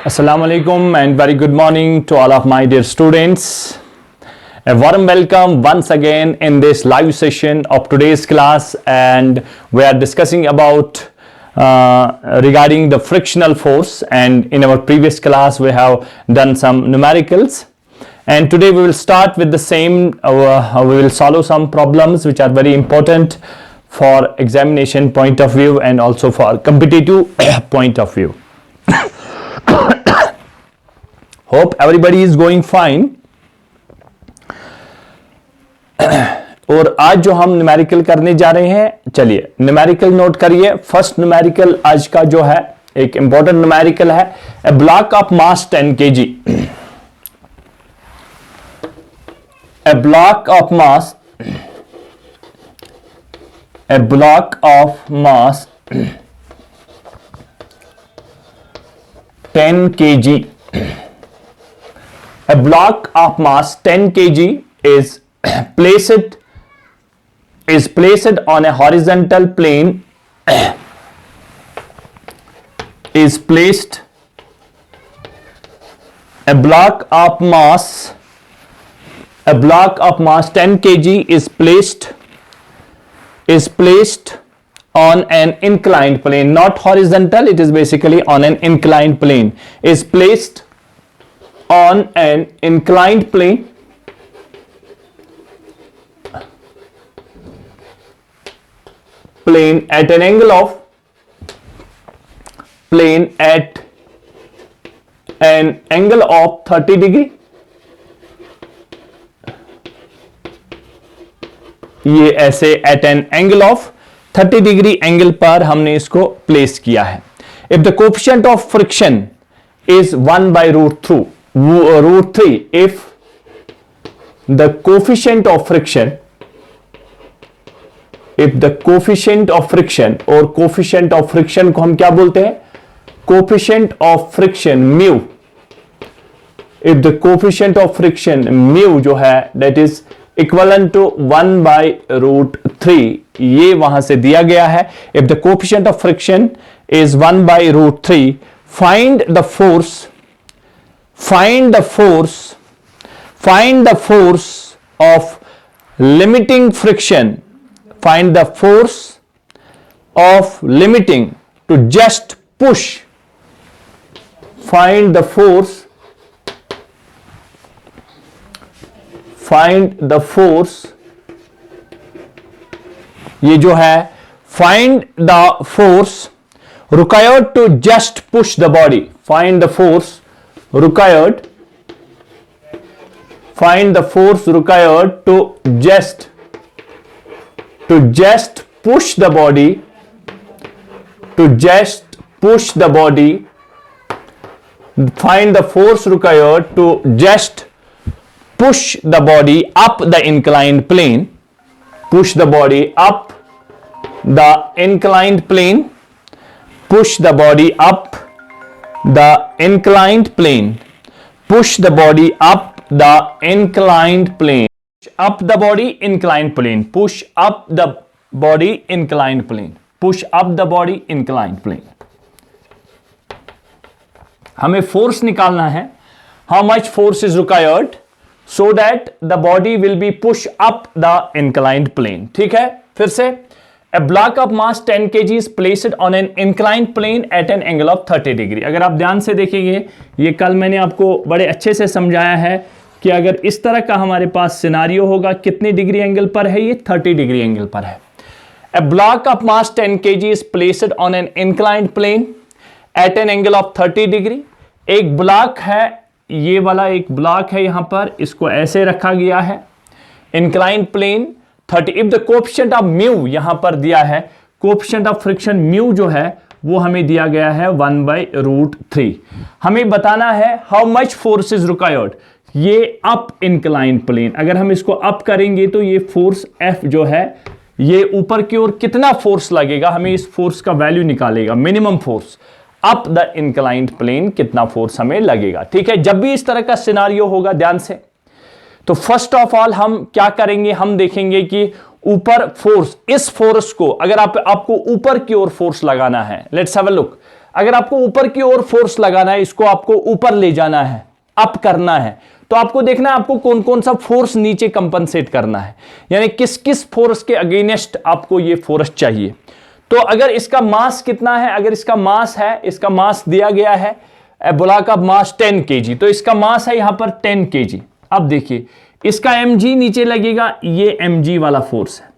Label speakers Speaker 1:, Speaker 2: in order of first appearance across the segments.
Speaker 1: Assalamu alaikum and very good morning to all of my dear students. A warm welcome once again in this live session of today's class, and we are discussing about regarding the frictional force. And in our previous class we have done some numericals, and today we will start with the same. We will solve some problems which are very important for examination point of view and also for competitive point of view. Hope everybody is going fine. और आज जो हम numerical करने जा रहे हैं, चलिए numerical note करिए. फर्स्ट न्यूमेरिकल आज का जो है एक इंपॉर्टेंट न्यूमेरिकल है. A block of mass 10 kg. A block of mass 10 kg. A block of mass 10 kg is placed on a horizontal plane. A block of mass 10 kg is placed on an inclined plane, not horizontal. It is basically on an inclined plane. Is placed on an inclined plane at an angle of 30 degree. ये ऐसे at an angle of 30 degree angle पर हमने इसको place किया है. If the coefficient of friction is 1 by root 3, if the coefficient of friction, और coefficient of friction को हम क्या बोलते हैं? Coefficient of friction mu. If the coefficient of friction mu जो है that is equivalent to 1 by root 3, ये वहां से दिया गया है. If the coefficient of friction is 1 by root 3, find the force of limiting friction. Find the force of limiting to just push. Find the force ये जो है find the force required to just push the body. Find the force required to just push the body, find the force required to just push the body up the inclined plane. Push the body up the inclined plane. Push the body up the inclined plane. Push the body up the inclined plane. Push up the body inclined plane. Push up the body inclined plane. Push up the body inclined plane. हमें force निकालना है. How much force is required so that the body will be pushed up the inclined plane. ठीक है, फिर से. A block of mass 10 kg is placed on an inclined plane at an angle of 30 degree. अगर आप ध्यान से देखेंगे, ये कल मैंने आपको बड़े अच्छे से समझाया है कि अगर इस तरह का हमारे पास सिनारियो होगा, कितनी डिग्री एंगल पर है? ये 30 डिग्री एंगल पर है. A block of mass 10 kg is placed on an inclined plane at an angle of 30 degree. एक ब्लॉक है, ये वाला एक ब्लॉक है यहां पर, इसको ऐसे रखा गया है. Inclined plane 30. If the coefficient of mu यहां पर दिया है, कोएफिशिएंट ऑफ फ्रिक्शन म्यू जो है वो हमें दिया गया है 1 by root 3. हमें बताना है how much force is required. ये अप इंक्लाइंड प्लेन, अगर हम इसको अप करेंगे तो ये फोर्स F जो है ये ऊपर की ओर कितना फोर्स लगेगा, हमें इस फोर्स का वैल्यू निकालेगा. Minimum force up the inclined plane कितना फोर्स हमें लगेगा. ठीक है, जब भी इस तरह का सिनारियो होगा, ध्यान से, तो फर्स्ट ऑफ ऑल हम क्या करेंगे, हम देखेंगे कि ऊपर फोर्स, इस फोर्स को अगर आपको ऊपर की ओर फोर्स लगाना है, लेट्स हैव अ लुक. अगर आपको ऊपर की ओर फोर्स लगाना है, इसको आपको ऊपर ले जाना है, अप करना है, तो आपको देखना है आपको कौन कौन सा फोर्स नीचे कंपनसेट करना है, यानी किस किस फोर्स के अगेंस्ट आपको ये फोर्स चाहिए। तो अगर इसका मास कितना है, अगर इसका मास है, इसका मास दिया गया है ब्लॉक ऑफ मास 10 kg, तो इसका मास है यहां पर 10 kg। अब देखिए इसका mg नीचे लगेगा, ये mg वाला फोर्स है,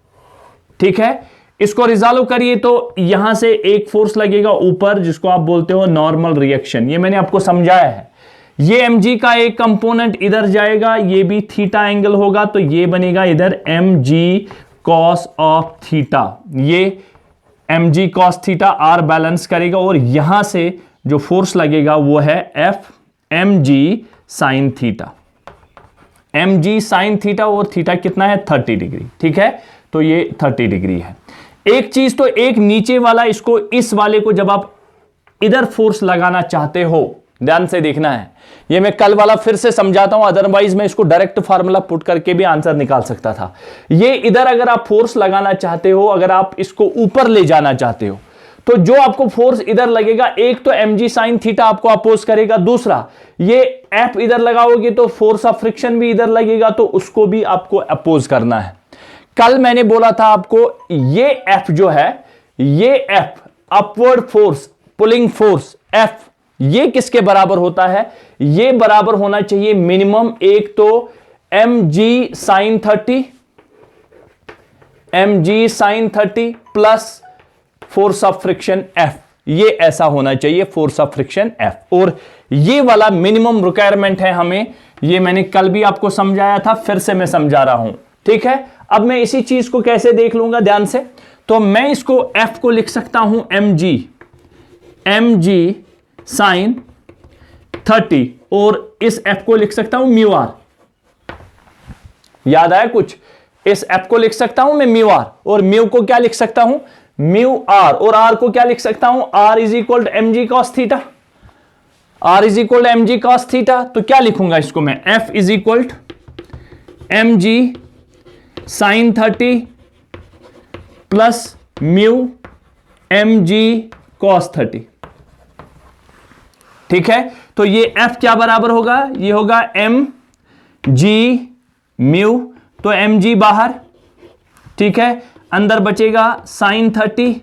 Speaker 1: ठीक है। इसको रिजॉल्व करिए तो यहां से एक फोर्स लगेगा ऊपर, जिसको आप बोलते हो नॉर्मल रिएक्शन, ये मैंने आपको समझाया है। ये mg का एक कंपोनेंट इधर जाएगा, ये भी थीटा एंगल होगा, तो ये बनेगा इधर mg cos ऑफ थीटा, ये mg cos theta R balance करेगा, और यहां से जो फोर्स लगेगा वो है f mg sin theta, mg sin theta, और थीटा कितना है 30 डिग्री, ठीक है। तो ये 30 डिग्री है। एक चीज तो एक नीचे वाला, इसको इस वाले को जब आप इधर फोर्स लगाना चाहते हो, ध्यान से देखना है, ये मैं कल वाला फिर से समझाता हूं, अदरवाइज मैं इसको डायरेक्ट फार्मूला पुट करके भी आंसर निकाल सकता था। ये इधर अगर आप फोर्स लगाना चाहते हो, अगर आप इसको ऊपर ले जाना चाहते हो, तो जो आपको फोर्स इधर लगेगा, एक तो mg sin थीटा आपको अपोज करेगा, दूसरा ये F इधर लगाओगे तो फोर्स ऑफ फ्रिक्शन भी इधर लगेगा, तो उसको भी आपको अपोज करना है। कल मैंने बोला था आपको ये F जो है, ये F upward force, pulling force F, ये किसके बराबर होता है, ये बराबर होना चाहिए मिनिमम एक तो mg sin 30 plus force of friction F, ये ऐसा होना चाहिए फोर्स ऑफ फ्रिक्शन F, और ये वाला मिनिमम रिक्वायरमेंट है हमें, ये मैंने कल भी आपको समझाया था, फिर से मैं समझा रहा हूं, ठीक है। अब मैं इसी चीज को कैसे देख लूंगा ध्यान से, तो मैं इसको F को लिख सकता हूं mg sin 30, और इस F को लिख सकता हूं म्यू आर, याद आया कुछ, इस F को लिख सकता हूं मैं म्यू आर, और म्यू को क्या लिख सकता हूं म्यू आर, और आर को क्या लिख सकता हूं r is equal to mg cos theta, r is equal to mg cos theta. तो क्या लिखूंगा इसको मैं, F is equal to mg sin 30 plus mu mg cos 30, ठीक है। तो ये F क्या बराबर होगा, ये होगा mg म्यू, तो mg बाहर, ठीक है, अंदर बचेगा sin 30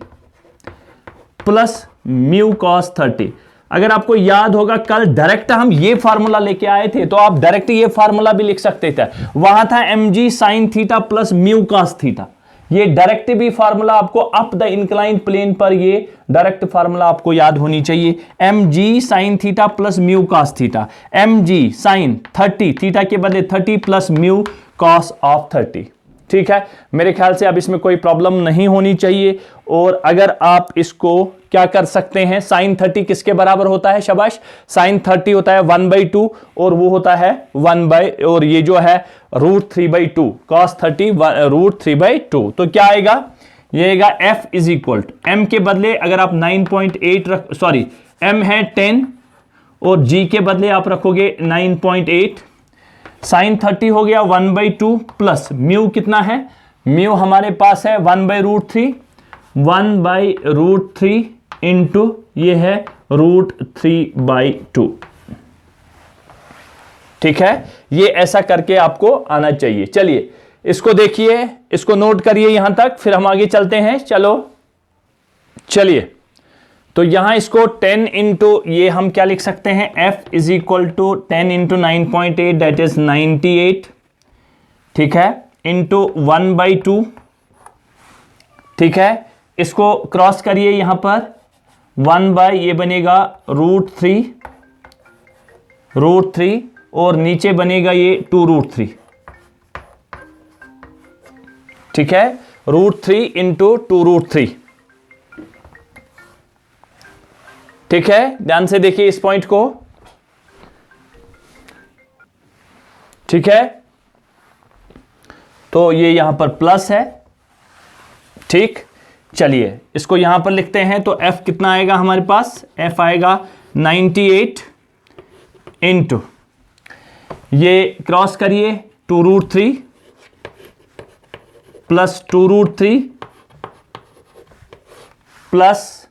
Speaker 1: प्लस म्यू cos 30। अगर आपको याद होगा कल डायरेक्ट हम ये फार्मूला लेके आए थे, तो आप डायरेक्ट ये फार्मूला भी लिख सकते थे, वहां था mg sin theta plus mu cos theta, ये डायरेक्ट भी फार्मूला आपको अप द इंक्लाइन प्लेन पर, ये डायरेक्ट फार्मूला आपको याद होनी चाहिए, mg sin theta plus mu cos theta, mg sin 30 theta के बदले 30 प्लस म्यू cos ऑफ 30, ठीक है। मेरे ख्याल से अब इसमें कोई प्रॉब्लम नहीं होनी चाहिए। और अगर आप इसको क्या कर सकते हैं, sin 30 किसके बराबर होता है, शाबाश, sin 30 होता है 1/2, और वो होता है 1 और ये जो है √3/2, cos 30 √3/2, तो क्या आएगा, ये आएगा F is equal to m के बदले अगर आप 9.8 रख, सॉरी m है 10 और g के बदले आप रखोगे 9.8, sin 30 हो गया 1/2 प्लस म्यू कितना है, म्यू हमारे पास है 1/√3 इंटू ये है √3/2, ठीक है। ये ऐसा करके आपको आना चाहिए। चलिए इसको देखिए, इसको नोट करिए यहां तक, फिर हम आगे चलते हैं। चलिए तो यहां इसको 10 इंटू ये हम क्या लिख सकते हैं, F is equal to 10 into 9.8 that is 98, ठीक है, इंटू 1/2, ठीक है। इसको क्रॉस करिए यहां पर 1 ये बनेगा √3 और नीचे बनेगा ये 2√3, ठीक है, √3 इंटू 2√3, ठीक है। ध्यान से देखिए इस पॉइंट को, ठीक है। तो ये यहां पर प्लस है, ठीक। चलिए इसको यहां पर लिखते हैं, तो F कितना आएगा हमारे पास, F आएगा 98 इंटू ये क्रॉस करिए 2√3 प्लस 2√3 प्लस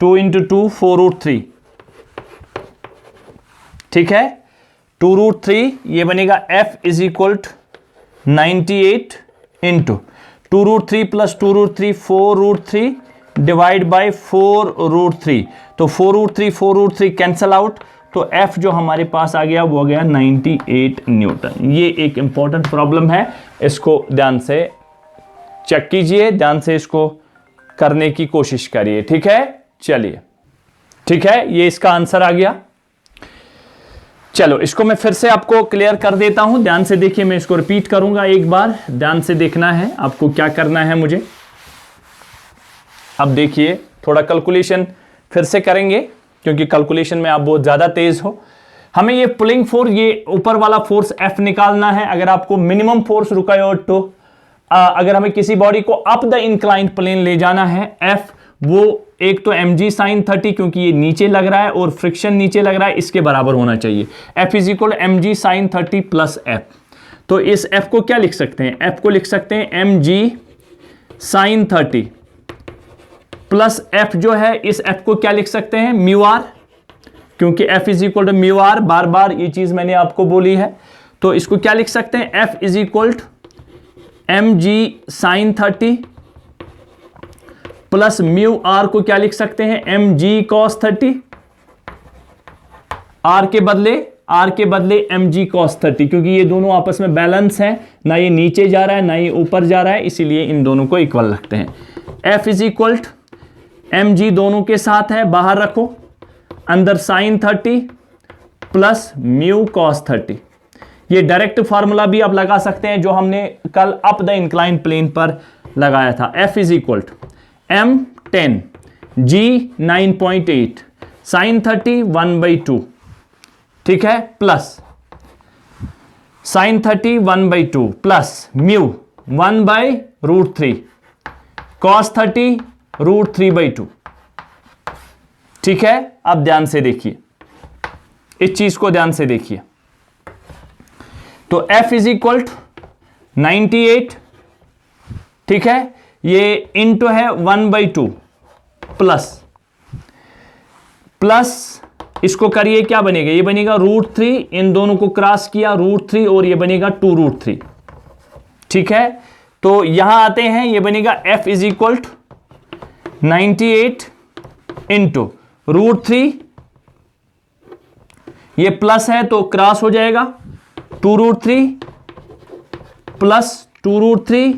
Speaker 1: 2 इंटू 2 4√3, ठीक है, 2√3, ये बनेगा F is equal to 98 into 2√3 plus 2√3 4√3 divide by 4√3, तो 4√3 कैंसल आउट, तो F जो हमारे पास आ गया वो आ गया 98 न्यूटन। ये एक इंपॉर्टेंट प्रॉब्लम है, इसको ध्यान से चेक कीजिए, ध्यान से इसको करने की कोशिश करिए, ठीक है। चलिए, ठीक है, ये इसका आंसर आ गया। चलो इसको मैं फिर से आपको क्लियर कर देता हूं, ध्यान से देखिए, मैं इसको रिपीट करूंगा एक बार, ध्यान से देखना है आपको क्या करना है मुझे। अब देखिए, थोड़ा कैलकुलेशन फिर से करेंगे क्योंकि कैलकुलेशन में आप बहुत ज्यादा तेज हो। हमें ये पुलिंग फोर्स, ये ऊपर वाला फोर्स F निकालना है। अगर आपको मिनिमम फोर्स रिक्वायर्ड तो अगर हमें किसी बॉडी को अप द इंक्लाइंड प्लेन ले जाना है, F वो एक तो mg sin 30, क्योंकि ये नीचे लग रहा है और फ्रिक्शन नीचे लग रहा है, इसके बराबर होना चाहिए। F is equal mg sin 30 plus F। तो इस F को क्या लिख सकते हैं? F को लिख सकते हैं mg sin 30 प्लस F जो है, इस F को क्या लिख सकते हैं? म्यू आर, क्योंकि F is equal to mu r, बार बार ये चीज मैंने आपको बोली है। तो इसको क्या लिख सकते हैं? F is equal to mg sin 30 plus mu R को क्या लिख सकते हैं? mg cos 30, आर के बदले mg cos 30, क्योंकि ये दोनों आपस में बैलेंस हैं, ना ये नीचे जा रहा है ना ये ऊपर जा रहा है, इसीलिए इन दोनों को इक्वल रखते हैं। F is equal to mg दोनों के साथ है, बाहर रखो, अंदर sin 30 प्लस म्यू cos 30। ये डायरेक्ट फार्मूला भी आप लगा सकते हैं जो हमने कल अप द इंक्लाइंड प्लेन पर लगाया था। F is equal to m 10, g 9.8, sin 30 1/2, ठीक है, plus sin 30 1/2 plus mu 1/√3, cos 30 √3/2, ठीक है। अब ध्यान से देखिए, इस चीज को ध्यान से देखिए। तो F इज इक्वल टू 98, ठीक है, ये इंटू है 1/2 प्लस इसको करिए, क्या बनेगा? ये बनेगा √3, इन दोनों को क्रॉस किया √3 और ये बनेगा 2√3, ठीक है। तो यहां आते हैं, ये बनेगा F is equal to 98 into √3, ये प्लस है तो क्रॉस हो जाएगा, 2√3 प्लस 2√3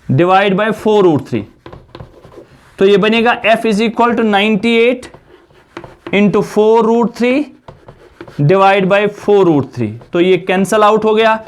Speaker 1: डिवाइड बाय 4√3, तो ये बनेगा F is equal to 98 into 4√3 divide by 4√3, तो ये कैंसल आउट हो गया।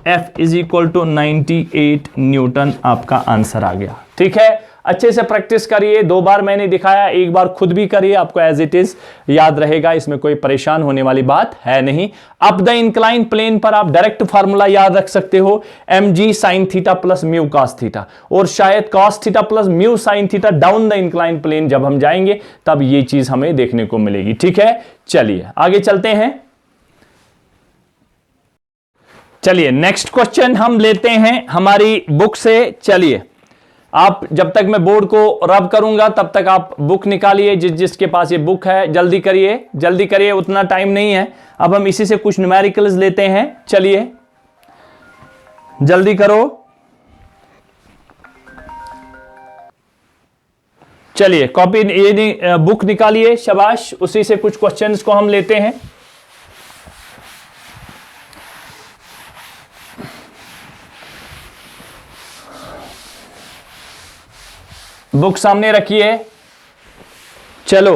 Speaker 1: F is equal to 98 newton आपका आंसर आ गया, ठीक है। अच्छे से प्रैक्टिस करिए, 2 बार मैंने दिखाया, एक बार खुद भी करिए, आपको एज इट इज याद रहेगा, इसमें कोई परेशान होने वाली बात है नहीं। अप द इंक्लाइन प्लेन पर आप डायरेक्ट फार्मूला याद रख सकते हो, mg sin theta plus mu cos theta, और शायद cos theta plus mu sin theta down the incline plane जब हम जाएंगे तब ये चीज हमें देखने को मिलेगी, ठीक है। चलिए आगे चलते हैं। चलिए नेक्स्ट क्वेश्चन हम लेते हैं हमारी बुक से। चलिए, आप जब तक मैं बोर्ड को रब करूंगा तब तक आप बुक निकालिए, जिसके पास ये बुक है जल्दी करिए, उतना टाइम नहीं है। अब हम इसी से कुछ न्यूमेरिकल्स लेते हैं, चलिए जल्दी करो। चलिए कॉपी, ये बुक निकालिए, शाबाश, उसी से कुछ क्वेश्चंस को हम लेते हैं। बुक सामने रखिए, चलो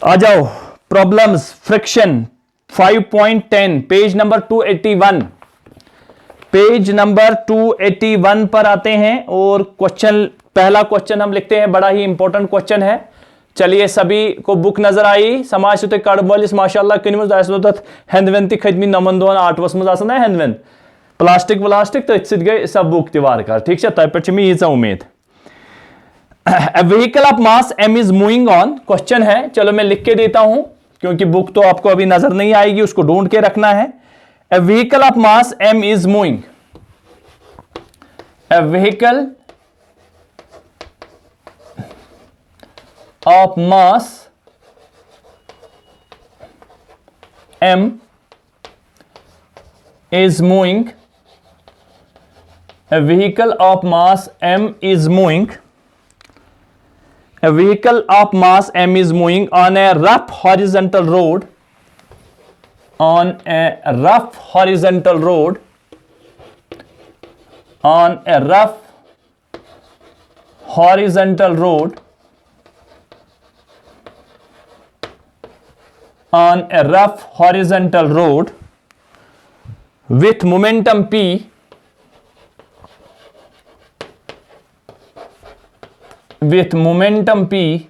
Speaker 1: आ जाओ। Problems friction 5.10 page number 281, page number 281 पर आते हैं और क्वेश्चन, पहला क्वेश्चन हम लिखते हैं, बड़ा ही इंपॉर्टेंट क्वेश्चन है। चलिए सभी को बुक नजर आई, समाज होते कडबलिस माशाल्लाह किनमस दासलोत हेंदवेंती खदमी नमंदोन 8 वर्ष आसन है हेंदवेंत प्लास्टिक तो गए सब बुक तिवार कर, ठीक है, तय पे यीच उम्मीद। A vehicle of mass m is moving on, question है, चलो मैं लिख के देता हूं क्योंकि बुक तो आपको अभी नजर नहीं आएगी, उसको ढूंढ के रखना है। A vehicle of mass m is moving, a vehicle of mass m is moving, a vehicle of mass m is moving, a vehicle of mass m is moving on a rough horizontal road, on a rough horizontal road, on a rough horizontal road, on a rough horizontal road with momentum p, with momentum p,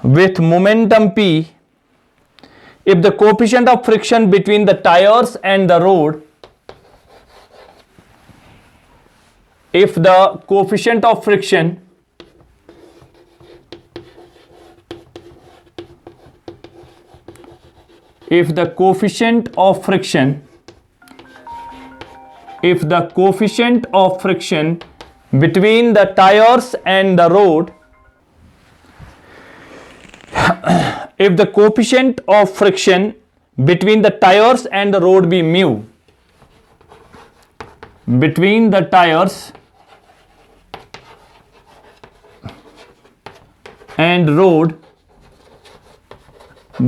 Speaker 1: with momentum p, if the coefficient of friction between the tires and the road, if the coefficient of friction if the coefficient of friction between the tires and the road, if the coefficient of friction between the tires and the road be mu, between the tires and road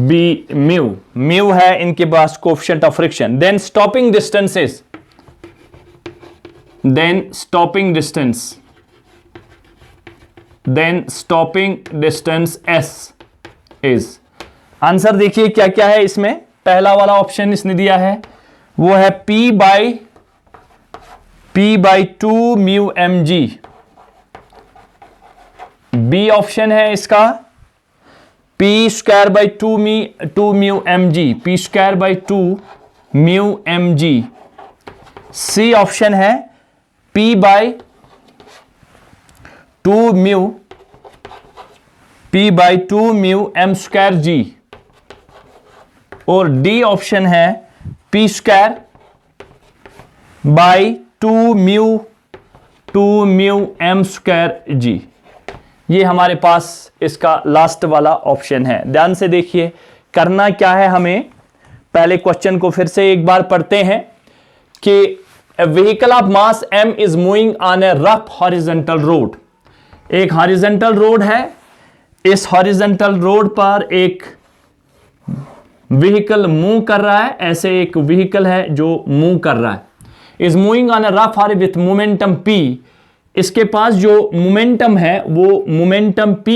Speaker 1: be mu है इनके पास coefficient of friction, then stopping distance s is, answer देखिए क्या क्या है इसमें। पहला वाला ऑप्शन इसने दिया है वो है p by 2 mu mg, B option है इसका p square by 2 mu mg, p square by 2 mu mg, C option है p by 2 mu m square g, और डी ऑप्शन है p square by 2 mu m square g। ये हमारे पास इसका last वाला option है। ध्यान से देखिए करना क्या है हमें, पहले क्वेश्चन को फिर से एक बार पढ़ते हैं कि a vehicle of mass m is moving on a rough horizontal road, एक हॉरिजॉन्टल रोड है, इस हॉरिजॉन्टल रोड पर एक व्हीकल मूव कर रहा है, ऐसे एक व्हीकल है जो मूव कर रहा है, is moving on a rough horizontal with momentum p, इसके पास जो मोमेंटम है वो मोमेंटम p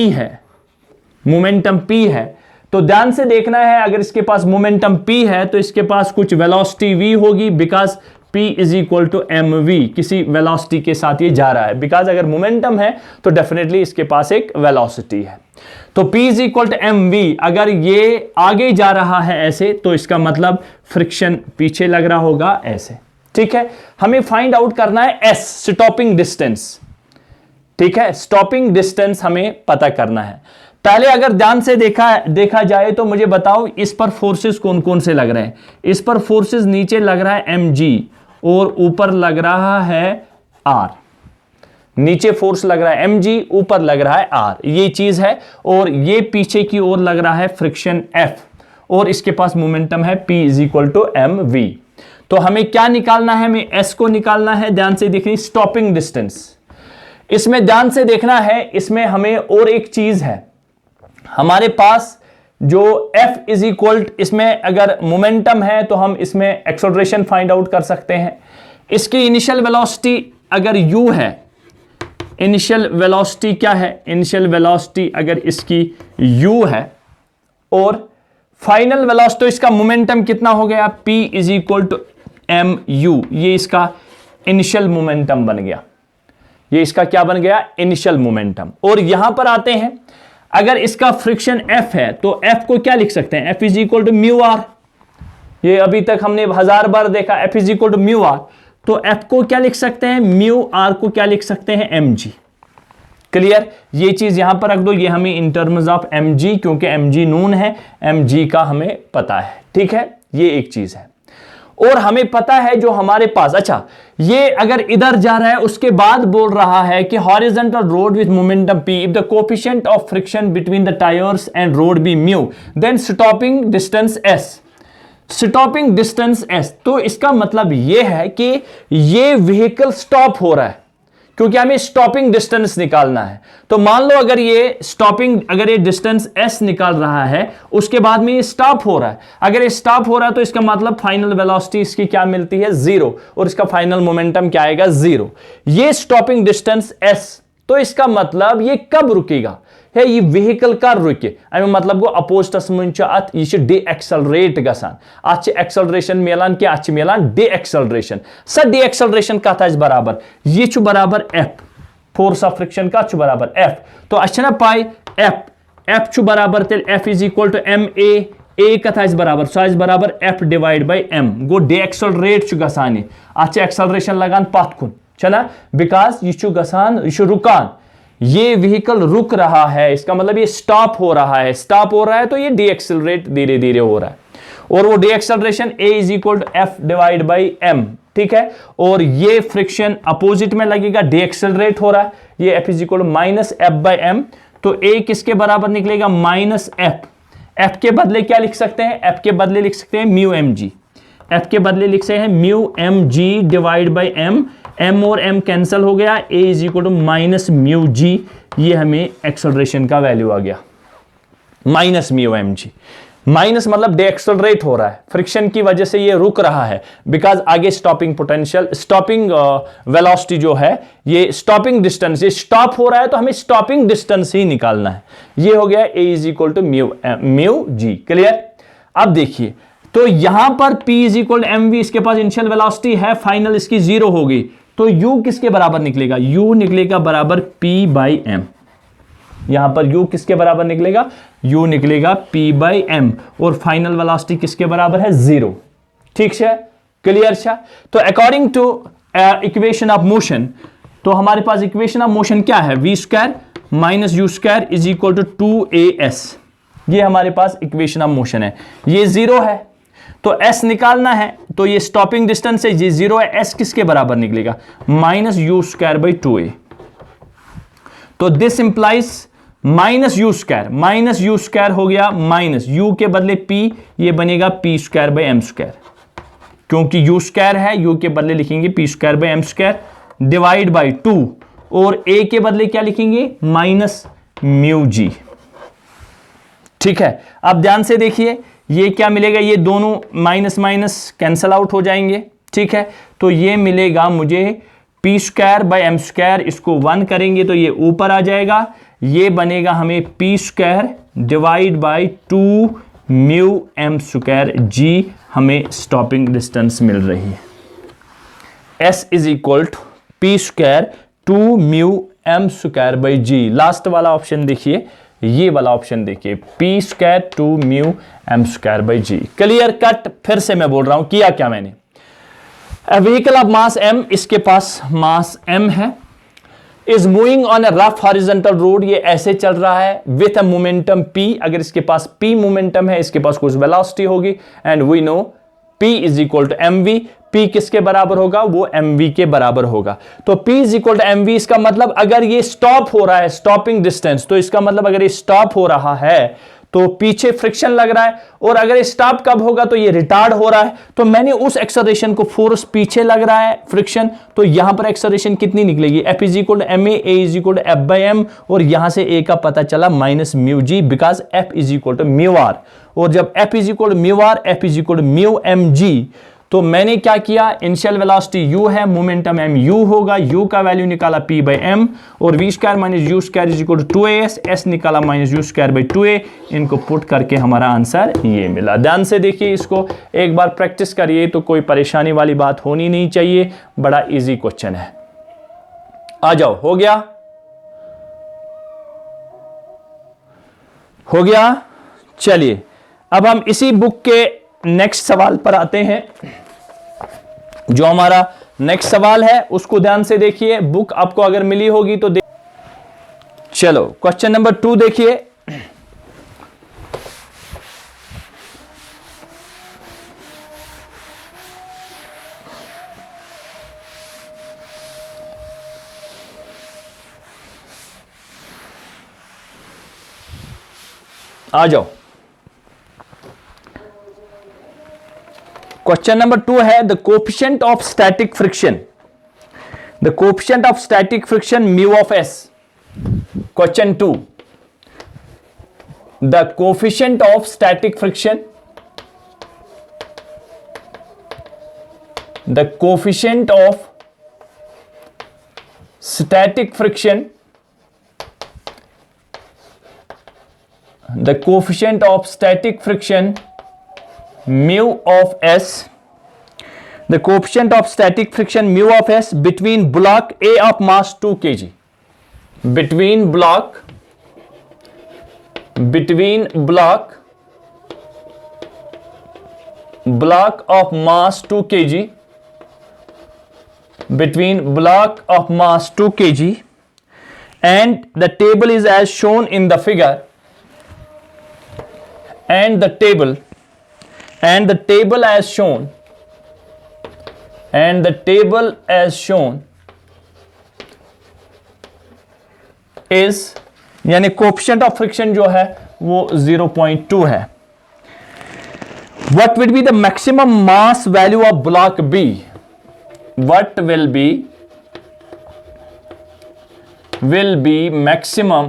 Speaker 1: है। तो ध्यान से देखना है, अगर इसके पास मोमेंटम p है तो इसके पास कुछ वेलोसिटी v होगी, because p is equal to mv, किसी वेलोसिटी के साथ ये जा रहा है, बिकॉज अगर मोमेंटम है तो डेफिनेटली इसके पास एक वेलोसिटी है। तो p is equal to mv, अगर ये आगे जा रहा है ऐसे तो इसका मतलब फ्रिक्शन पीछे लग रहा होगा ऐसे। ठीक है, हमें फाइंड आउट करना है s, स्टॉपिंग डिस्टेंस। ठीक है, स्टॉपिंग डिस्टेंस हमें पता करना है। पहले अगर ध्यान से देखा जाए तो मुझे बताओ इस पर फोर्सेस कौन कौन से लग रहे हैं। इस पर फोर्सेस नीचे लग रहा है mg और ऊपर लग रहा है r, नीचे फोर्स लग रहा है mg, ऊपर लग रहा है r, ये चीज है, और ये पीछे की ओर लग रहा है फ्रिक्शन f, और इसके पास मोमेंटम है p is equal to mv। तो हमें क्या निकालना है, हमें s को निकालना है। ध्यान से देखिए स्टॉपिंग डिस्टेंस, इसमें ध्यान से देखना है, इसमें हमें और एक चीज है, हमारे पास जो f इज इक्वल, इसमें अगर मोमेंटम है तो हम इसमें एक्सेलरेशन फाइंड आउट कर सकते हैं। इसकी इनिशियल वेलोसिटी अगर u है, इनिशियल वेलोसिटी क्या है, इनिशियल वेलोसिटी अगर इसकी u है और फाइनल वेलोसिटी, तो इसका मोमेंटम कितना हो गया, p is equal to mu, ये इसका इनिशियल मोमेंटम बन गया, ये इसका क्या बन गया, इनिशियल मोमेंटम। और यहां पर आते हैं, अगर इसका फ्रिक्शन f है तो f को क्या लिख सकते हैं, f is equal to mu R, ये अभी तक हमने 1000 बार देखा, f is equal to mu R, तो f को क्या लिख सकते हैं, म्यू आर को क्या लिख सकते हैं, mg। क्लियर, ये चीज यहां पर रख दो, ये हमें इन टर्म्स ऑफ mg, क्योंकि mg नून है, mg का हमें पता है। ठीक है, ये एक चीज है। और हमें पता है जो हमारे पास, अच्छा ये अगर इधर जा रहा है उसके बाद बोल रहा है कि horizontal road with momentum p, if the coefficient of friction between the tyres and road be mu, then stopping distance s, stopping distance s। तो इसका मतलब यह है कि ये व्हीकल स्टॉप हो रहा है, क्योंकि हमें स्टॉपिंग डिस्टेंस निकालना है। तो मान लो अगर ये डिस्टेंस s निकाल रहा है, उसके बाद में ये स्टॉप हो रहा है। अगर ये स्टॉप हो रहा है तो इसका मतलब फाइनल वेलोसिटी इसकी क्या मिलती है, 0, और इसका फाइनल मोमेंटम क्या आएगा, 0। ये स्टॉपिंग डिस्टेंस s, तो इसका मतलब ये कब रुकेगा है, ये व्हीकल कर रुके, अमे मतलब गो अपोजिटस मन ये डे एक्सेलरेट गसान, एक्सेलरेशन मिलान क्या मिलान डे एक्सेलरेशन। स डे एक्सेलरेशन कत बराबर, ये बराबर f, फोर्स ऑफ फ्रिक्शन कत बराबर f। तो अच्छा पाई f बराबर तेल f is equal to m a कत बराबर, सह बराबर f डिवाइड बाय m, गो डे एक्सेलरेट गसान, एक्सेलरेशन लगान पत कुन छना, बिकॉज ये गसान, ये रुकान, ये व्हीकल रुक रहा है, इसका मतलब ये स्टॉप हो रहा है। स्टॉप हो रहा है तो ये डी एक्सेलरेट धीरे धीरे हो रहा है, और वो deceleration a is equal to F divide by m, ठीक है। और ये फ्रिक्शन अपोजिट में लगेगा, डी एक्सेलरेट हो रहा है, ये f is equal to minus F by m. तो a किसके बराबर निकलेगा, माइनस एफ। f के बदले क्या लिख सकते हैं, f के बदले लिख सकते हैं म्यू एम जी, f के बदले लिख सकते हैं mu m g divide by m, m और m कैंसिल हो गया, a is equal to minus mu g, ये हमें एक्सेलरेशन का वैल्यू आ गया, minus mu m g. Minus मतलब डे एक्सेलरेट हो रहा है, फ्रिक्शन की वजह से ये रुक रहा है, बिकॉज आगे स्टॉपिंग पोटेंशियल, स्टॉपिंग वेलोसिटी जो है, ये स्टॉपिंग डिस्टेंस, ये स्टॉप हो रहा है तो हमें स्टॉपिंग डिस्टेंस ही निकालना है। ये हो गया a is equal to mu g, clear. अब देखिए, तो यहां पर p is equal m v, इसके पास इनिशियल वेलोसिटी है, फाइनल इसकी 0 होगी, तो u किसके बराबर निकलेगा, u निकलेगा बराबर p बाई एम। यहां पर u किसके बराबर निकलेगा, u निकलेगा p बाई एम, और फाइनल वेलोसिटी किसके बराबर है, 0, ठीक है, क्लियर है। तो according to equation of motion, तो हमारे पास इक्वेशन ऑफ मोशन क्या है, v square minus u square is equal to 2as, ये हमारे पास इक्वेशन ऑफ मोशन है। ये 0 है तो s निकालना है, तो ये स्टॉपिंग डिस्टेंस है, ये 0 है, s किसके बराबर निकलेगा, minus u square by 2a। तो this implies minus u square हो गया माइनस u के बदले p, ये बनेगा p square by m square, क्योंकि u स्क्वायर है, u के बदले लिखेंगे p square by m square divide by 2, और a के बदले क्या लिखेंगे, माइनस म्यू जी, ठीक है। अब ध्यान से देखिए, ये क्या मिलेगा, ये दोनों माइनस माइनस कैंसल आउट हो जाएंगे, ठीक है। तो ये मिलेगा मुझे p square by m square, इसको 1 करेंगे तो ये ऊपर आ जाएगा, ये बनेगा हमें p square divide by 2 mu m square g, हमें स्टॉपिंग डिस्टेंस मिल रही है। S is equal to p square 2 mu m square by g. Last वाला ऑप्शन देखिए, ये वाला ऑप्शन देखिए, p square 2 mu m square by g. Clear cut. फिर से मैं बोल रहा हूं, किया क्या मैंने, A vehicle of mass m, इसके पास मास m है, is moving on a rough horizontal road, ये ऐसे चल रहा है with a momentum p, अगर इसके पास p मोमेंटम है, इसके पास कुछ वेलोसिटी होगी, and we know p is equal to mv, p किसके बराबर होगा, वो mv के बराबर होगा। तो p is equal to mv, इसका मतलब अगर ये स्टॉप हो रहा है, स्टॉपिंग डिस्टेंस, तो इसका मतलब अगर ये स्टॉप हो रहा है तो पीछे फ्रिक्शन लग रहा है, और अगर ये स्टॉप कब होगा तो ये रिटार्ड हो रहा है, तो मैंने उस एक्सेलरेशन को, फोर्स पीछे लग रहा है फ्रिक्शन, तो यहां पर एक्सेलरेशन कितनी निकलेगी, F is equal to m a is equal to F by m, और यहां से A का पता चला minus mu g, because F is equal to mu R, और जब F is equal to mu R, F is equal to mu m g, तो मैंने क्या किया, इनिशियल वेलोसिटी u है, मोमेंटम mu होगा, u का वैल्यू निकाला p बाई एम, और v square minus u square is equal to 2as, s निकाला minus u square by 2a, इनको पुट करके हमारा आंसर ये मिला। ध्यान से देखिए, इसको एक बार प्रैक्टिस करिए तो कोई परेशानी वाली बात होनी नहीं चाहिए, बड़ा इजी क्वेश्चन है। आ जाओ, हो गया, हो गया। चलिए अब हम इसी बुक के नेक्स्ट सवाल पर आते हैं। जो हमारा नेक्स्ट सवाल है उसको ध्यान से देखिए, बुक आपको अगर मिली होगी तो चलो क्वेश्चन नंबर 2 देखिए। आ जाओ। क्वेश्चन नंबर 2 है the coefficient of static friction, the coefficient of static friction mu of S. Question 2, the coefficient of static friction, the coefficient of static friction, the coefficient of static friction mu of s, the coefficient of static friction mu of s between block A of mass 2 kg, between block of mass 2 kg, between block of mass 2 kg, and the table is as shown in the figure, and the table as shown, and the table as shown is, यानी coefficient of friction जो है वो 0.2 है। What will be the maximum mass value of block B? What will be maximum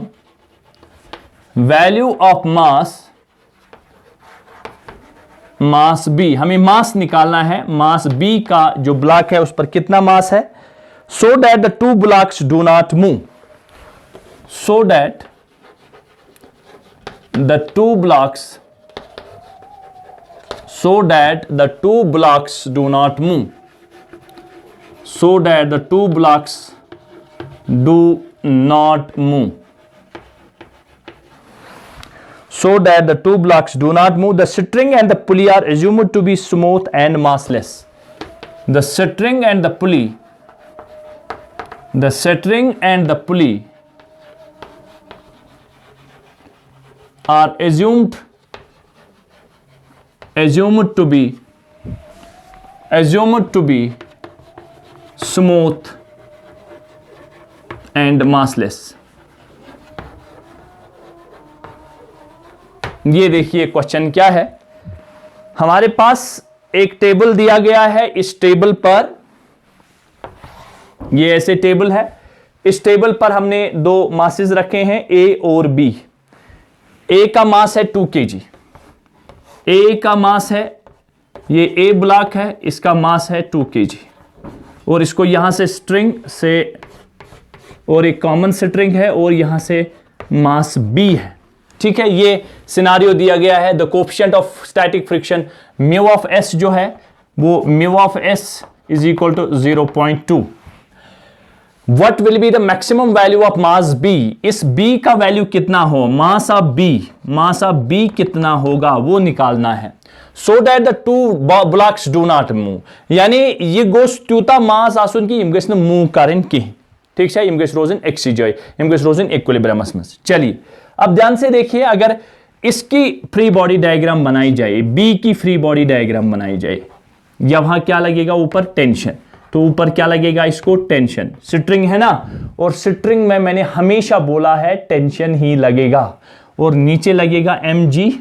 Speaker 1: value of mass B? हमें मास निकालना है, मास B का जो ब्लॉक है उस पर कितना मास है, so that the two blocks do not move, so that the two blocks do not move, so that the two blocks do not move, so that the two blocks do not move. The string and the pulley are assumed to be smooth and massless. The string and the pulley are assumed to be smooth and massless. ये देखिए question क्या है, हमारे पास एक table दिया गया है, इस टेबल पर, ये ऐसे टेबल है, इस टेबल पर हमने दो मासेस रखे हैं ए और बी। ए का मास है 2 kg, ए का मास है, ये ए ब्लॉक है, इसका मास है 2 kg, और इसको यहां से स्ट्रिंग से, और एक कॉमन स्ट्रिंग है, और यहां से मास बी है। ठीक है, ये सिनारियो दिया गया है। The coefficient of static friction mu of S जो है वो mu of S is equal to 0.2। What will be the maximum value of mass B? इस बी का वैल्यू कितना हो, मास ऑफ बी कितना होगा वो निकालना है। So that the two blocks do not move, यानी ये गोस त्यूता मास आसुन कि यम गस न मूव करन कि, ठीक है, यम गस रोजन एक्सी जाय, यम गस रोजन इक्विलिब्रियमस में। चलिए अब ध्यान से देखिए, अगर इसकी फ्री बॉडी डायग्राम बनाई जाए, बी की फ्री बॉडी डायग्राम बनाई जाए, यहां क्या लगेगा, ऊपर टेंशन, तो ऊपर क्या लगेगा इसको, टेंशन। स्ट्रिंग है ना, और स्ट्रिंग में मैंने हमेशा बोला है टेंशन ही लगेगा, और नीचे लगेगा mg,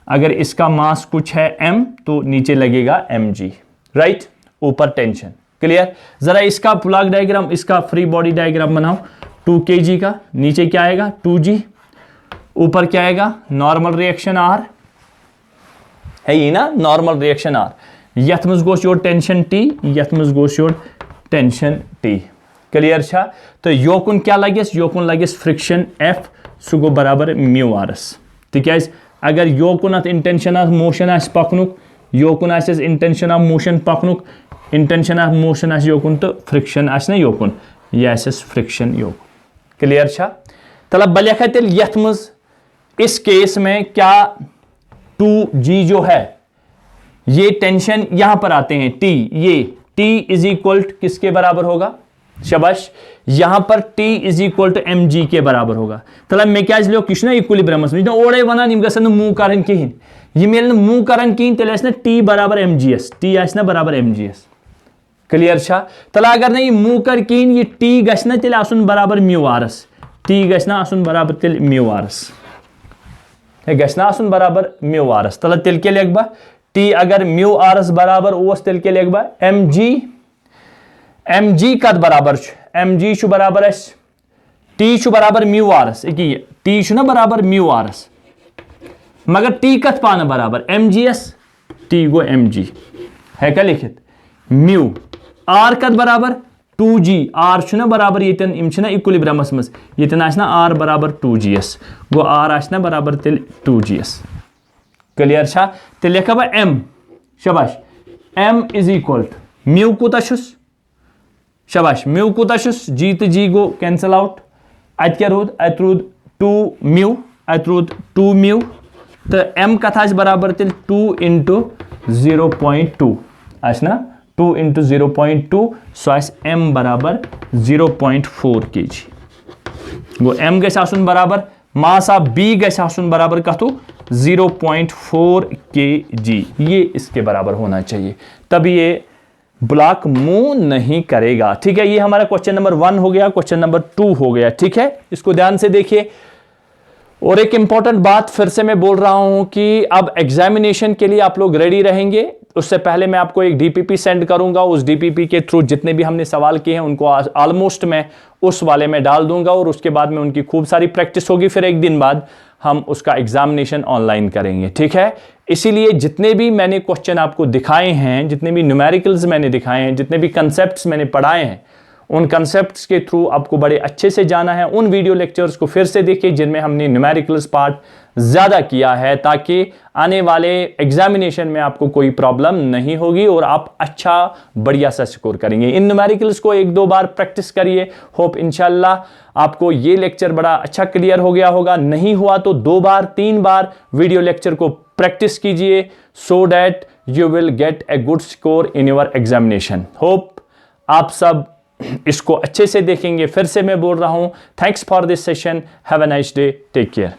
Speaker 1: अगर इसका मास कुछ है m तो नीचे लगेगा mg, राइट, ऊपर टेंशन। क्लियर? जरा इसका ब्लॉक डायग्राम, इसका फ्री बॉडी डायग्राम बनाओ। 2 kg का नीचे क्या आएगा 2g, ऊपर क्या आएगा नॉर्मल रिएक्शन R है ये ना, नॉर्मल रिएक्शन R, यथ मज गोस योर टेंशन T, यथ मज गोस योर टेंशन T। क्लियर छा? तो योकुन क्या लगिस, योकुन लगिस फ्रिक्शन F, सु गो बराबर म्यू आरस। तिक्याज अगर योकुन इंटेंशन ऑफ मोशन आस पकनुक, योकुन आस इंटेंशन ऑफ मोशन पकनुक, इंटेंशन ऑफ मोशन आस योकुन, तो फ्रिक्शन आस ना योकुन, यह आस फ्रिक्शन योकुन। क्लियर छा? तलब बलेखा तेल यथ मज इस केस में क्या 2g जो है, ये टेंशन यहां पर आते हैं T, ये T इज इक्वल किसके बराबर होगा, शबाश, यहां पर T is equal to mg के बराबर होगा। तलब मैं क्या लियो किस इक्विलिब्रियमस में ओड़े वनान यम गसन मूव करन कहीं, ये मेल मूव करन कहीं, तेल आस T बराबर mgs, T आस ना बराबर mgs। क्लियर छा? तला अगर नहीं मूव कर कहीं, ये T गस ना तेल आसुन बराबर म्यू आरस, T गस ना आसुन बराबर तेल म्यू आरस। यह गश्ना आसन बराबर म्यू आरस तल तेल के लिख बह टी अगर म्यू आरस बराबर ओस तेल के लिख बह एम जी कत बराबर एम जी बराबर अस टी बराबर म्यू आरस टी ना बराबर म्यू आरस मगर टी कत पाना बराबर एम जी एस टी गो एम जी है क्या लिखित म्यू आर कत बराबर 2g आर ना बराबर यतन इक्विलिब्रियमस मज यतन आर बराबर 2gs गो आर आना बराबर तेल 2gs क्लियर छा तेल लिखा बह एम शबाश M is equal to mu कूता शबाश म्यू कूता जी तो जी गो कैंसल आउट अत क्या रूद अत रूद 2 म्यू अत रूद 2 म्यू तो एम कथ बराबर तेल 2 इंटू 0.2 ना 2 इंटू 0.2 सो एम बराबर 0.4 kg गो एम गन बराबर मास ऑफ बी गन बराबर कथु 0.4 kg ये इसके बराबर होना चाहिए तब ये ब्लॉक मूव नहीं करेगा। ठीक है, ये हमारा क्वेश्चन नंबर 1 हो गया, क्वेश्चन नंबर 2 हो गया। ठीक है, इसको ध्यान से देखिए। और एक इंपॉर्टेंट बात फिर से मैं बोल रहा हूं कि अब एग्जामिनेशन के लिए आप लोग रेडी रहेंगे। उससे पहले मैं आपको एक डीपीपी सेंड करूंगा, उस डीपीपी के थ्रू जितने भी हमने सवाल किए हैं उनको ऑलमोस्ट मैं उस वाले में डाल दूंगा और उसके बाद में उनकी खूब सारी प्रैक्टिस होगी। फिर एक दिन बाद हम उसका एग्जामिनेशन ऑनलाइन करेंगे। ठीक है, इसीलिए जितने भी मैंने क्वेश्चन आपको दिखाए हैं, जितने भी न्यूमेरिकल्स मैंने दिखाए हैं, जितने भी कंसेप्ट्स मैंने पढ़ाए हैं, उन कंसेप्ट्स के थ्रू आपको बड़े अच्छे से जाना है। उन वीडियो लेक्चर्स को फिर से देखिए जिनमें हमने न्यूमेरिकल्स पार्ट ज़्यादा किया है, ताकि आने वाले एग्जामिनेशन में आपको कोई प्रॉब्लम नहीं होगी और आप अच्छा बढ़िया सा स्कोर करेंगे। इन न्यूमेरिकल्स को 1-2 बार प्रैक्टिस करिए। होप इंशाल्लाह आपको ये लेक्चर बड़ा अच्छा क्लियर हो गया होगा। नहीं हुआ तो 2 बार 3 बार वीडियो लेक्चर को प्रैक्टिस कीजिए, so that you will get a good score in your examination. Hope आप सब इसको अच्छे से देखेंगे। फिर से मैं बोल रहा हूं, thanks for this session, have a nice day, take care.